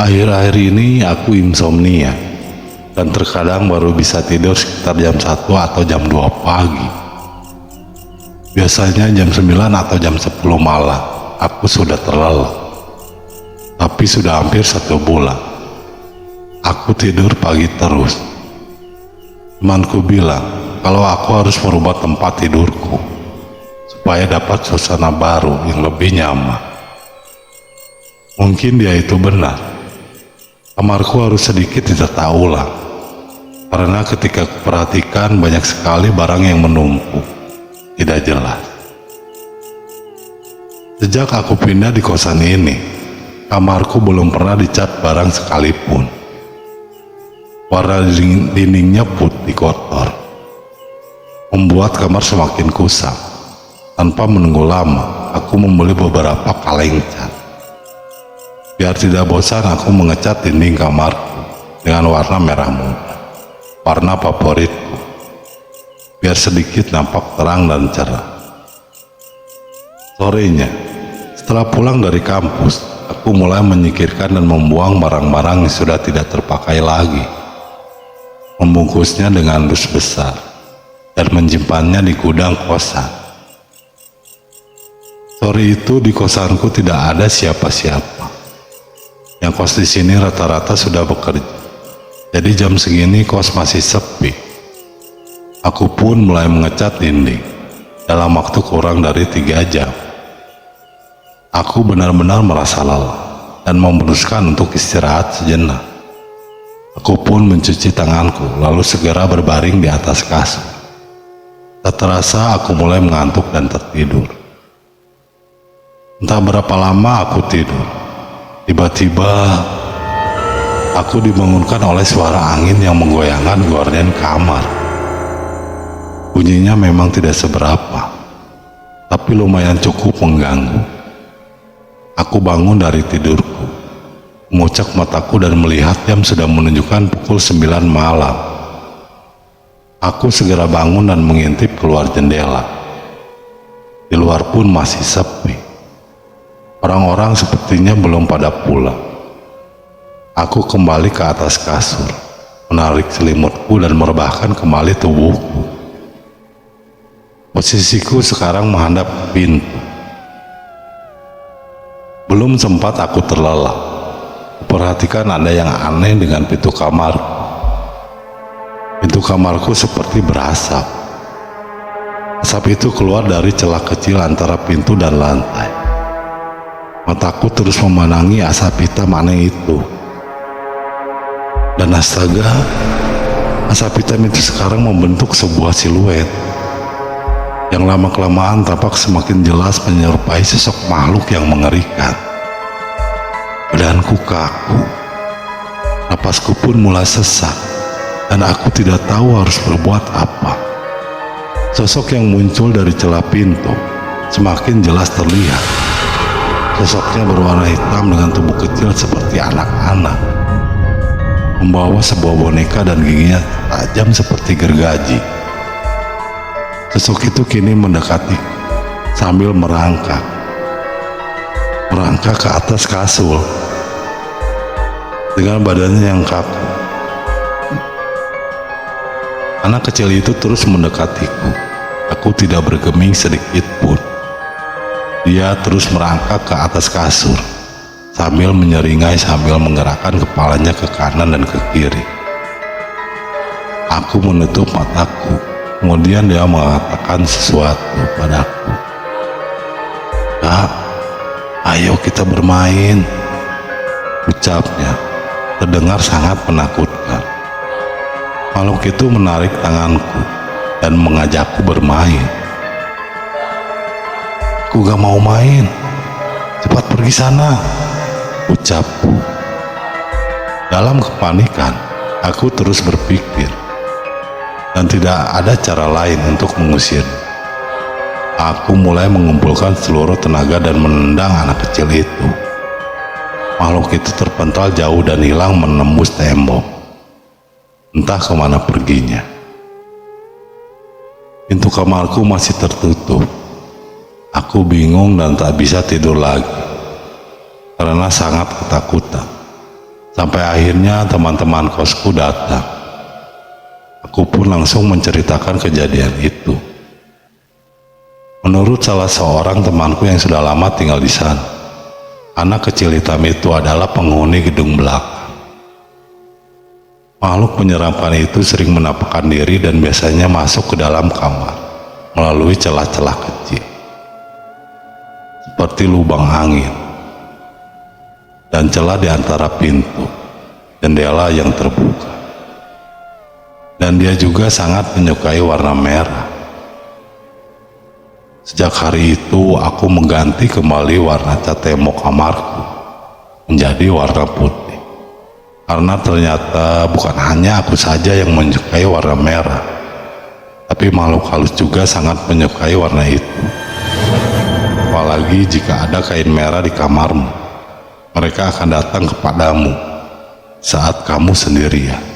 Akhir-akhir ini aku insomnia dan terkadang baru bisa tidur sekitar jam 1 atau jam 2 pagi. Biasanya jam 9 atau jam 10 malam aku sudah terlelap. Tapi sudah hampir 1 bulan aku tidur pagi terus. Temanku bilang kalau aku harus merubah tempat tidurku supaya dapat suasana baru yang lebih nyaman. Mungkin dia itu benar. Kamarku harus sedikit ditata ulang, karena ketika kuperhatikan banyak sekali barang yang menumpuk, tidak jelas. Sejak aku pindah di kosan ini, kamarku belum pernah dicat barang sekalipun. Warna dindingnya putih kotor, membuat kamar semakin kusam. Tanpa menunggu lama, aku membeli beberapa kaleng cat. Biar tidak bosan, aku mengecat dinding kamarku dengan warna merah muda, warna favoritku, biar sedikit nampak terang dan cerah. Sorenya, setelah pulang dari kampus, aku mulai menyingkirkan dan membuang barang-barang yang sudah tidak terpakai lagi, membungkusnya dengan dus besar, dan menyimpannya di gudang kosan. Sore itu di kosanku tidak ada siapa-siapa. Yang kos di sini rata-rata sudah bekerja, jadi jam segini kos masih sepi. Aku pun mulai mengecat dinding dalam waktu kurang dari 3 jam. Aku benar-benar merasa lelah dan memutuskan untuk istirahat sejenak. Aku pun mencuci tanganku lalu segera berbaring di atas kasur. Tak terasa aku mulai mengantuk dan tertidur. Entah berapa lama aku tidur, tiba-tiba aku dibangunkan oleh suara angin yang menggoyangkan gorden kamar. Bunyinya memang tidak seberapa, tapi lumayan cukup mengganggu. Aku bangun dari tidurku, mengucek mataku dan melihat jam sudah menunjukkan pukul 9 malam. Aku segera bangun dan mengintip keluar jendela. Di luar pun masih sepi. Orang-orang sepertinya belum pada pulang. Aku kembali ke atas kasur, menarik selimutku dan merebahkan kembali tubuhku. Posisiku sekarang menghadap pintu. Belum sempat aku terlelap, perhatikan ada yang aneh dengan pintu kamarku. Pintu kamarku seperti berasap. Asap itu keluar dari celah kecil antara pintu dan lantai. Mataku terus memandangi asap hitam aneh itu. Dan astaga, asap hitam itu sekarang membentuk sebuah siluet yang lama-kelamaan tampak semakin jelas menyerupai sosok makhluk yang mengerikan. Badanku kaku, napasku pun mulai sesak, dan aku tidak tahu harus berbuat apa. Sosok yang muncul dari celah pintu semakin jelas terlihat. Sosoknya berwarna hitam dengan tubuh kecil seperti anak-anak, membawa sebuah boneka dan giginya tajam seperti gergaji. Sosok itu kini mendekati sambil merangkak ke atas kasur dengan badannya yang kaku. Anak kecil itu terus mendekatiku. Aku tidak bergeming sedikit pun. Dia terus merangkak ke atas kasur sambil menyeringai sambil menggerakkan kepalanya ke kanan dan ke kiri. Aku menutup mataku, kemudian dia mengatakan sesuatu padaku. "Kak, ayo kita bermain," ucapnya, terdengar sangat menakutkan. Makhluk itu menarik tanganku dan mengajakku bermain. "Aku gak mau main, cepat pergi sana," ucapku. Dalam kepanikan, aku terus berpikir, dan tidak ada cara lain untuk mengusir. Aku mulai mengumpulkan seluruh tenaga dan menendang anak kecil itu. Makhluk itu terpental jauh dan hilang menembus tembok. Entah kemana perginya. Pintu kamarku masih tertutup. Aku bingung dan tak bisa tidur lagi karena sangat ketakutan. Sampai akhirnya teman-teman kosku datang. Aku pun langsung menceritakan kejadian itu. Menurut salah seorang temanku yang sudah lama tinggal di sana, anak kecil hitam itu adalah penghuni gedung belakang. Makhluk menyeramkan itu sering menampakkan diri dan biasanya masuk ke dalam kamar melalui celah-celah kecil, seperti lubang angin dan celah di antara pintu, jendela yang terbuka. Dan dia juga sangat menyukai warna merah. Sejak hari itu aku mengganti kembali warna cat tembok kamarku menjadi warna putih. Karena ternyata bukan hanya aku saja yang menyukai warna merah, tapi makhluk halus juga sangat menyukai warna itu. Apalagi jika ada kain merah di kamarmu, mereka akan datang kepadamu saat kamu sendirian.